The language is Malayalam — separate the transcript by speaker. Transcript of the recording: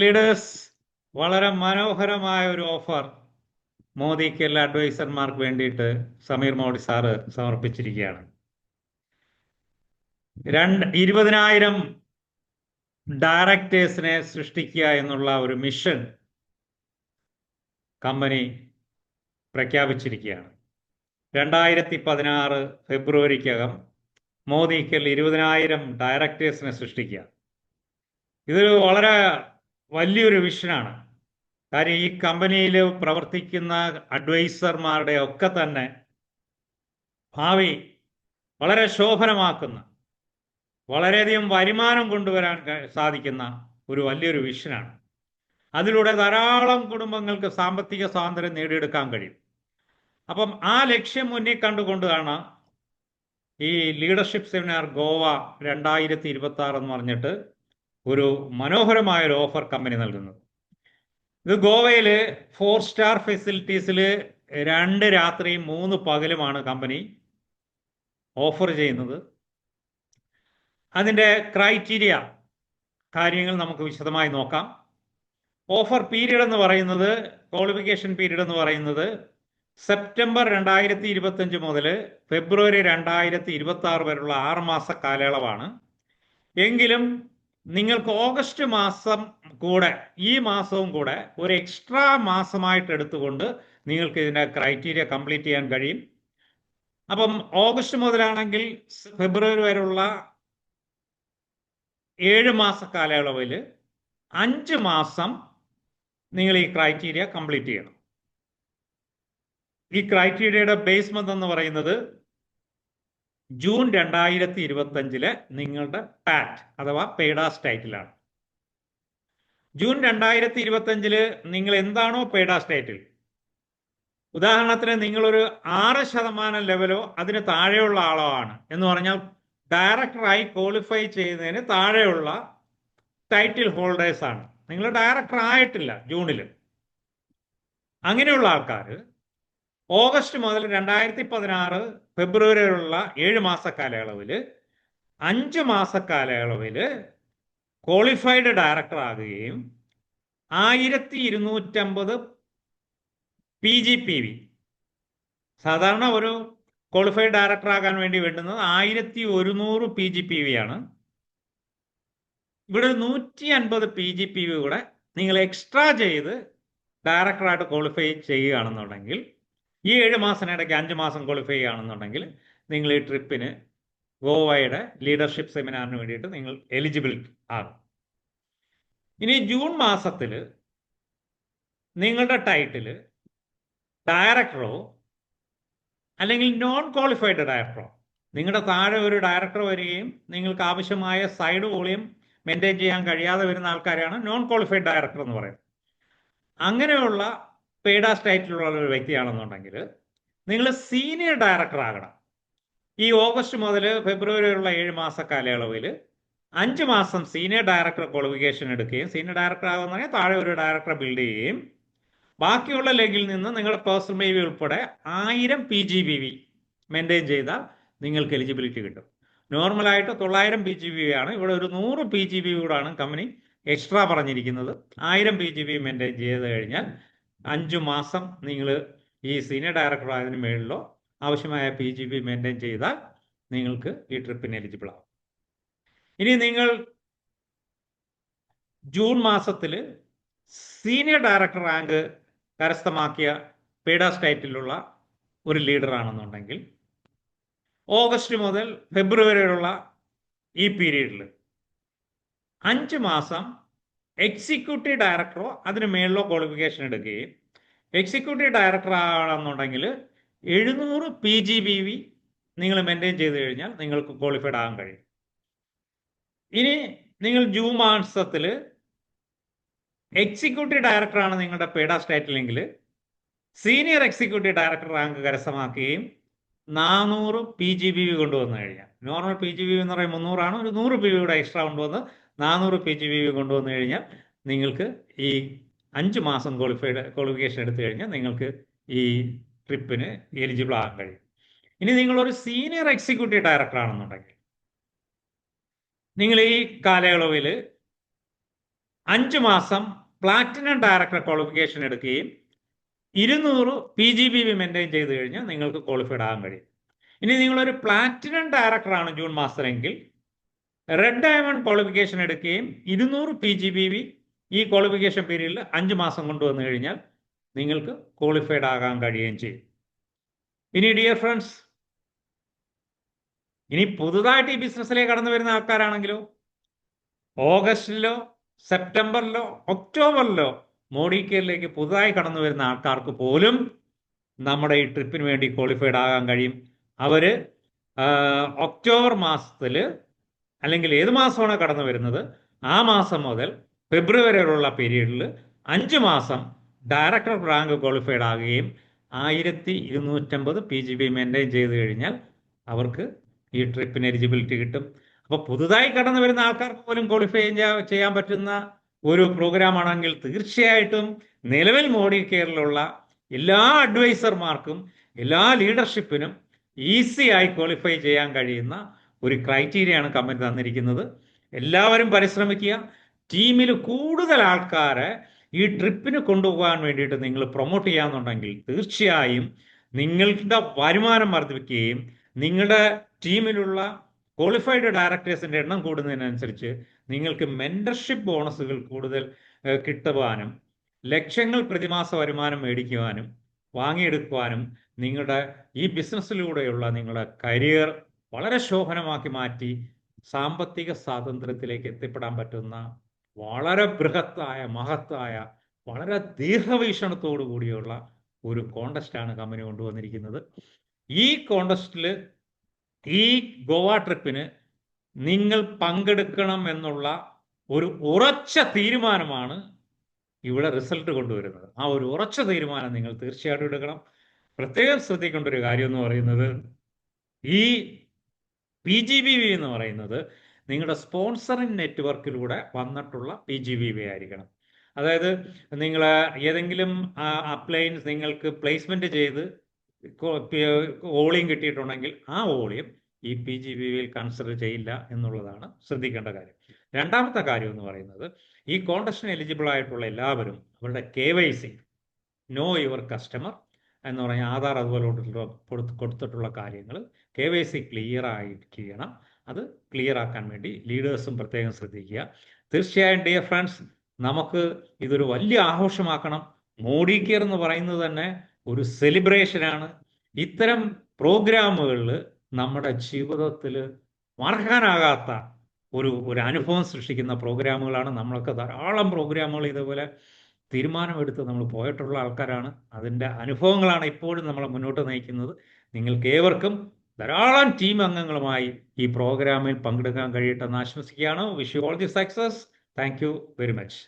Speaker 1: ലീഡേഴ്സ്, വളരെ മനോഹരമായ ഒരു ഓഫർ മോദിക്ക് എല്ലാ അഡ്വൈസർമാർക്ക് വേണ്ടിയിട്ട് സമീർ മോഡി സാറ് സമർപ്പിച്ചിരിക്കുകയാണ്. 20,000 ഡയറക്ടേഴ്സിനെ സൃഷ്ടിക്കുക എന്നുള്ള ഒരു മിഷൻ കമ്പനി പ്രഖ്യാപിച്ചിരിക്കുകയാണ്. 2016 ഫെബ്രുവരിക്കകം മോദിക്ക് 20,000 ഡയറക്ടേഴ്സിനെ സൃഷ്ടിക്കുക. ഇതൊരു വളരെ വലിയൊരു വിഷനാണ്. കാര്യം ഈ കമ്പനിയിൽ പ്രവർത്തിക്കുന്ന അഡ്വൈസർമാരുടെ ഒക്കെ തന്നെ ഭാവി വളരെ ശോഭനമാക്കുന്ന, വളരെയധികം വരുമാനം കൊണ്ടുവരാൻ സാധിക്കുന്ന ഒരു വലിയൊരു വിഷനാണ്. അതിലൂടെ ധാരാളം കുടുംബങ്ങൾക്ക് സാമ്പത്തിക സ്വാതന്ത്ര്യം നേടിയെടുക്കാൻ കഴിയും. അപ്പം ആ ലക്ഷ്യം മുന്നിൽ കണ്ടുകൊണ്ടാണ് ഈ ലീഡർഷിപ്പ് സെമിനാർ ഗോവ 2026 എന്ന് പറഞ്ഞിട്ട് ഒരു മനോഹരമായ ഒരു ഓഫർ കമ്പനി നൽകുന്നത്. ഇത് ഗോവയിൽ 4 സ്റ്റാർ ഫെസിലിറ്റീസിൽ 2 രാത്രിയും 3 പകലുമാണ് കമ്പനി ഓഫർ ചെയ്യുന്നത്. അതിൻ്റെ ക്രൈറ്റീരിയ കാര്യങ്ങൾ നമുക്ക് വിശദമായി നോക്കാം. ഓഫർ പീരീഡ് എന്ന് പറയുന്നത്, ക്വാളിഫിക്കേഷൻ പീരീഡ് എന്ന് പറയുന്നത് സെപ്റ്റംബർ 2025 മുതൽ ഫെബ്രുവരി 2026 വരെയുള്ള 6 മാസ കാലയളവാണ്. എങ്കിലും നിങ്ങൾക്ക് ഓഗസ്റ്റ് മാസം കൂടെ, ഈ മാസവും കൂടെ ഒരു എക്സ്ട്രാ മാസമായിട്ട് എടുത്തുകൊണ്ട് നിങ്ങൾക്ക് ഇതിൻ്റെ ക്രൈറ്റീരിയ കംപ്ലീറ്റ് ചെയ്യാൻ കഴിയും. അപ്പം ഓഗസ്റ്റ് മുതലാണെങ്കിൽ ഫെബ്രുവരി വരെയുള്ള 7 മാസ കാലയളവിൽ 5 മാസം നിങ്ങൾ ഈ ക്രൈറ്റീരിയ കംപ്ലീറ്റ് ചെയ്യണം. ഈ ക്രൈറ്റീരിയയുടെ ബേസ് മന്ത് എന്ന് പറയുന്നത് ജൂൺ 2025 നിങ്ങളുടെ പാറ്റ് അഥവാ പെയ്ഡാസ് ടൈറ്റിലാണ്. ജൂൺ 2025 നിങ്ങൾ എന്താണോ പെയ്ഡാസ് ടൈറ്റിൽ, ഉദാഹരണത്തിന് നിങ്ങളൊരു 6% ലെവലോ അതിന് താഴെയുള്ള ആളോ ആണ് എന്ന് പറഞ്ഞാൽ ഡയറക്ടറായി ക്വാളിഫൈ ചെയ്യുന്നതിന് താഴെയുള്ള ടൈറ്റിൽ ഹോൾഡേഴ്സ് ആണ്. നിങ്ങൾ ഡയറക്ടർ ആയിട്ടില്ല ജൂണിൽ. അങ്ങനെയുള്ള ആൾക്കാർ ഓഗസ്റ്റ് മുതൽ 2016 ഫെബ്രുവരി വരെയുള്ള 7 മാസ കാലയളവിൽ 5 മാസ കാലയളവിൽ ക്വാളിഫൈഡ് ഡയറക്ടർ ആകുകയും 1250 PGPV, സാധാരണ ഒരു ക്വാളിഫൈഡ് ഡയറക്ടർ ആകാൻ വേണ്ടി വേണ്ടുന്നത് 1100 PGPV ആണ്. ഇവിടെ 150 PGPV കൂടെ നിങ്ങൾ എക്സ്ട്രാ ചെയ്ത് ഡയറക്ടറായിട്ട് ക്വാളിഫൈ ചെയ്യുകയാണെന്നുണ്ടെങ്കിൽ, ഈ 7 മാസത്തിനിടയ്ക്ക് 5 മാസം ക്വാളിഫൈ ചെയ്യുകയാണെന്നുണ്ടെങ്കിൽ നിങ്ങൾ ഈ ട്രിപ്പിന്, ഗോവയുടെ ലീഡർഷിപ്പ് സെമിനാറിന് വേണ്ടിയിട്ട് നിങ്ങൾ എലിജിബിൾ ആകും. ഇനി ജൂൺ മാസത്തിൽ നിങ്ങളുടെ ടൈറ്റിൽ ഡയറക്ടറോ അല്ലെങ്കിൽ നോൺ ക്വാളിഫൈഡ് ഡയറക്ടറോ, നിങ്ങളുടെ താഴെ ഒരു ഡയറക്ടർ വരികയും നിങ്ങൾക്ക് ആവശ്യമായ സൈഡ് വോളിയം മെയിൻറ്റെയിൻ ചെയ്യാൻ കഴിയാതെ വരുന്ന ആൾക്കാരെയാണ് നോൺ ക്വാളിഫൈഡ് ഡയറക്ടർ എന്ന് പറയുന്നത്. അങ്ങനെയുള്ള പെയ്ഡാസ് ടൈറ്റിലുള്ള ഒരു വ്യക്തിയാണെന്നുണ്ടെങ്കിൽ നിങ്ങൾ സീനിയർ ഡയറക്ടർ ആകണം. ഈ ഓഗസ്റ്റ് മുതൽ ഫെബ്രുവരി വരെയുള്ള 7 മാസ കാലയളവിൽ 5 മാസം സീനിയർ ഡയറക്ടർ ക്വാളിഫിക്കേഷൻ എടുക്കുകയും, സീനിയർ ഡയറക്ടർ ആകുന്ന താഴെ ഒരു ഡയറക്ടറെ ബിൽഡ് ചെയ്യുകയും, ബാക്കിയുള്ള ലെഗിൽ നിന്ന് നിങ്ങളുടെ പേഴ്സണൽ ബി വി ഉൾപ്പെടെ 1000 PGPV മെയിൻറ്റെയിൻ ചെയ്താൽ നിങ്ങൾക്ക് എലിജിബിലിറ്റി കിട്ടും. നോർമലായിട്ട് 900 PGPV ആണ്. ഇവിടെ ഒരു 100 PGPV കൂടാണ് കമ്പനി എക്സ്ട്രാ പറഞ്ഞിരിക്കുന്നത്. 1000 PGPV മെയിൻറ്റെയിൻ ചെയ്ത് കഴിഞ്ഞാൽ 5 മാസം നിങ്ങൾ ഈ സീനിയർ ഡയറക്ടർ ആയതിനു മേളിലോ ആവശ്യമായ PGPV മെയിൻറ്റെയിൻ ചെയ്താൽ നിങ്ങൾക്ക് ഈ ട്രിപ്പിന് എലിജിബിൾ ആവും. ഇനി നിങ്ങൾ ജൂൺ മാസത്തിൽ സീനിയർ ഡയറക്ടർ റാങ്ക് കരസ്ഥമാക്കിയ പെയ്ഡാസ് ടൈറ്റിലുള്ള ഒരു ലീഡർ ആണെന്നുണ്ടെങ്കിൽ ഓഗസ്റ്റ് മുതൽ ഫെബ്രുവരി വരെയുള്ള ഈ പീരീഡിൽ 5 മാസം എക്സിക്യൂട്ടീവ് ഡയറക്ടറോ അതിന് മേളിലോ ക്വാളിഫിക്കേഷൻ എടുക്കുകയും, എക്സിക്യൂട്ടീവ് ഡയറക്ടർ ആണെന്നുണ്ടെങ്കിൽ 700 PGPV നിങ്ങൾ മെയിൻറ്റെയിൻ ചെയ്ത് കഴിഞ്ഞാൽ നിങ്ങൾക്ക് ക്വാളിഫൈഡ് ആകാൻ കഴിയും. ഇനി നിങ്ങൾ ജൂൺ മാസത്തിൽ എക്സിക്യൂട്ടീവ് ഡയറക്ടറാണ് നിങ്ങളുടെ പെയ്ഡാസ് ടൈറ്റിലെങ്കിൽ സീനിയർ എക്സിക്യൂട്ടീവ് ഡയറക്ടർ റാങ്ക് കരസ്ഥമാക്കുകയും 400 PGPV കൊണ്ടുവന്നു കഴിഞ്ഞാൽ, നോർമൽ PGPV എന്ന് പറയുമ്പോൾ 300 ആണ്, ഒരു 100 PV കൂടെ എക്സ്ട്രാ കൊണ്ടുവന്ന് 400 PGPV കൊണ്ടുവന്നു കഴിഞ്ഞാൽ നിങ്ങൾക്ക് ഈ 5 മാസം ക്വാളിഫിക്കേഷൻ എടുത്തു കഴിഞ്ഞാൽ നിങ്ങൾക്ക് ഈ ട്രിപ്പിന് എലിജിബിൾ ആകാൻ കഴിയും. ഇനി നിങ്ങളൊരു സീനിയർ എക്സിക്യൂട്ടീവ് ഡയറക്ടർ ആണെന്നുണ്ടെങ്കിൽ നിങ്ങൾ ഈ കാലയളവിൽ 5 മാസം പ്ലാറ്റിനം ഡയറക്ടർ ക്വാളിഫിക്കേഷൻ എടുക്കുകയും 200 PGBV മെയിൻറ്റെയിൻ ചെയ്ത് കഴിഞ്ഞാൽ നിങ്ങൾക്ക് ക്വാളിഫൈഡ് ആകാൻ കഴിയും. ഇനി നിങ്ങളൊരു പ്ലാറ്റിനം ഡയറക്ടറാണ് ജൂൺ മാസത്തിലെങ്കിൽ റെഡ് ഡയമണ്ട് ക്വാളിഫിക്കേഷൻ എടുക്കുകയും 200 PGBV ഈ ക്വാളിഫിക്കേഷൻ പീരീഡിൽ 5 മാസം കൊണ്ടുവന്നു കഴിഞ്ഞാൽ നിങ്ങൾക്ക് ക്വാളിഫൈഡ് ആകാൻ കഴിയുകയും ചെയ്യും. ഇനി ഡിയർ ഫ്രണ്ട്സ്, ഇനി പുതുതായിട്ട് ഈ ബിസിനസ്സിലേക്ക് കടന്നു വരുന്ന ആൾക്കാരാണെങ്കിലോ ഓഗസ്റ്റിലോ സെപ്റ്റംബറിലോ ഒക്ടോബറിലോ മോഡി കെയറിലേക്ക് പുതുതായി കടന്നു വരുന്ന ആൾക്കാർക്ക് പോലും നമ്മുടെ ഈ ട്രിപ്പിന് വേണ്ടി ക്വാളിഫൈഡ് ആകാൻ കഴിയും. അവർ ഒക്ടോബർ മാസത്തിൽ അല്ലെങ്കിൽ ഏത് മാസമാണ് കടന്നു വരുന്നത് ആ മാസം മുതൽ ഫെബ്രുവരി വരെയുള്ള പീരീഡിൽ 5 മാസം ഡയറക്ടർ റാങ്ക് ക്വാളിഫൈഡ് ആകുകയും 1250 PGB മെയിൻറ്റെയിൻ ചെയ്ത് കഴിഞ്ഞാൽ അവർക്ക് ഈ ട്രിപ്പിന് എലിജിബിലിറ്റി കിട്ടും. അപ്പോൾ പുതുതായി കടന്നു വരുന്ന ആൾക്കാർക്ക് പോലും ക്വാളിഫൈ ചെയ്യാൻ പറ്റുന്ന ഒരു പ്രോഗ്രാം ആണെങ്കിൽ തീർച്ചയായിട്ടും നിലവിൽ മോഡി കെയറിലുള്ള എല്ലാ അഡ്വൈസർമാർക്കും എല്ലാ ലീഡർഷിപ്പിനും ഈസി ആയി ക്വാളിഫൈ ചെയ്യാൻ കഴിയുന്ന ഒരു ക്രൈറ്റീരിയയാണ് കമ്പനി തന്നിരിക്കുന്നത്. എല്ലാവരും പരിശ്രമിക്കുക. ടീമിൽ കൂടുതൽ ആൾക്കാരെ ഈ ട്രിപ്പിന് കൊണ്ടുപോകാൻ വേണ്ടിയിട്ട് നിങ്ങൾ പ്രൊമോട്ട് ചെയ്യാന്നുണ്ടെങ്കിൽ തീർച്ചയായും നിങ്ങളുടെ വരുമാനം വർദ്ധിപ്പിക്കുകയും നിങ്ങളുടെ ടീമിലുള്ള ക്വാളിഫൈഡ് ഡയറക്ടേഴ്സിൻ്റെ എണ്ണം കൂടുന്നതിനനുസരിച്ച് നിങ്ങൾക്ക് മെൻറ്റർഷിപ്പ് ബോണസുകൾ കൂടുതൽ കിട്ടുവാനും ലക്ഷങ്ങൾ പ്രതിമാസ വരുമാനം മേടിക്കുവാനും വാങ്ങിയെടുക്കുവാനും നിങ്ങളുടെ ഈ ബിസിനസ്സിലൂടെയുള്ള നിങ്ങളുടെ കരിയർ വളരെ ശോഭനമാക്കി മാറ്റി സാമ്പത്തിക സ്വാതന്ത്ര്യത്തിലേക്ക് എത്തിപ്പെടാൻ പറ്റുന്ന വളരെ ബൃഹത്തായ മഹത്തായ വളരെ ദീർഘവീക്ഷണത്തോടു കൂടിയുള്ള ഒരു കോണ്ടസ്റ്റാണ് കമ്പനി കൊണ്ടുവന്നിരിക്കുന്നത്. ഈ കോണ്ടസ്റ്റിൽ ഈ ഗോവ ട്രിപ്പിന് നിങ്ങൾ പങ്കെടുക്കണം എന്നുള്ള ഒരു ഉറച്ച തീരുമാനമാണ് ഇവിടെ റിസൾട്ട് കൊണ്ടുവരുന്നത്. ആ ഒരു ഉറച്ച തീരുമാനം നിങ്ങൾ തീർച്ചയായിട്ടും എടുക്കണം. പ്രത്യേകം ശ്രദ്ധിക്കേണ്ട ഒരു കാര്യം എന്ന് പറയുന്നത് ഈ PGBV എന്ന് പറയുന്നത് നിങ്ങളുടെ സ്പോൺസറിങ് നെറ്റ്വർക്കിലൂടെ വന്നിട്ടുള്ള PGBV ആയിരിക്കണം. അതായത് നിങ്ങൾ ഏതെങ്കിലും അപ്ലയൻസ് നിങ്ങൾക്ക് പ്ലേസ്മെന്റ് ചെയ്ത് വോളിയം കിട്ടിയിട്ടുണ്ടെങ്കിൽ ആ വോളിയം ഈ PGBVയിൽ കൺസിഡർ ചെയ്യില്ല എന്നുള്ളതാണ് ശ്രദ്ധിക്കേണ്ട കാര്യം. രണ്ടാമത്തെ കാര്യം എന്ന് പറയുന്നത് ഈ കോണ്ടസ്റ്റിന് എലിജിബിൾ ആയിട്ടുള്ള എല്ലാവരും അവരുടെ KYC നോ യുവർ കസ്റ്റമർ എന്ന് പറഞ്ഞാൽ ആധാർ അതുപോലെ കൊടുത്തിട്ടുള്ള കാര്യങ്ങൾ KYC ക്ലിയർ ആയിരിക്കണം. അത് ക്ലിയർ ആക്കാൻ വേണ്ടി ലീഡേഴ്സും പ്രത്യേകം ശ്രദ്ധിക്കുക. തീർച്ചയായും ഡിയർ ഫ്രണ്ട്സ്, നമുക്ക് ഇതൊരു വലിയ ആഘോഷമാക്കണം. മോഡി കെയർ എന്ന് പറയുന്നത് തന്നെ ഒരു സെലിബ്രേഷനാണ്. ഇത്തരം പ്രോഗ്രാമുകളിൽ നമ്മുടെ ജീവിതത്തിൽ മറക്കാനാകാത്ത ഒരു അനുഭവം സൃഷ്ടിക്കുന്ന പ്രോഗ്രാമുകളാണ്. നമ്മളൊക്കെ ധാരാളം പ്രോഗ്രാമുകൾ ഇതുപോലെ തീരുമാനമെടുത്ത് നമ്മൾ പോയിട്ടുള്ള ആൾക്കാരാണ്. അതിൻ്റെ അനുഭവങ്ങളാണ് ഇപ്പോഴും നമ്മളെ മുന്നോട്ട് നയിക്കുന്നത്. നിങ്ങൾക്ക് ഏവർക്കും ധാരാളം ടീം അംഗങ്ങളുമായി ഈ പ്രോഗ്രാമിൽ പങ്കെടുക്കാൻ കഴിയട്ടെ എന്ന് ആശംസിക്കുകയാണ്. Wish you all the success. Thank you very much.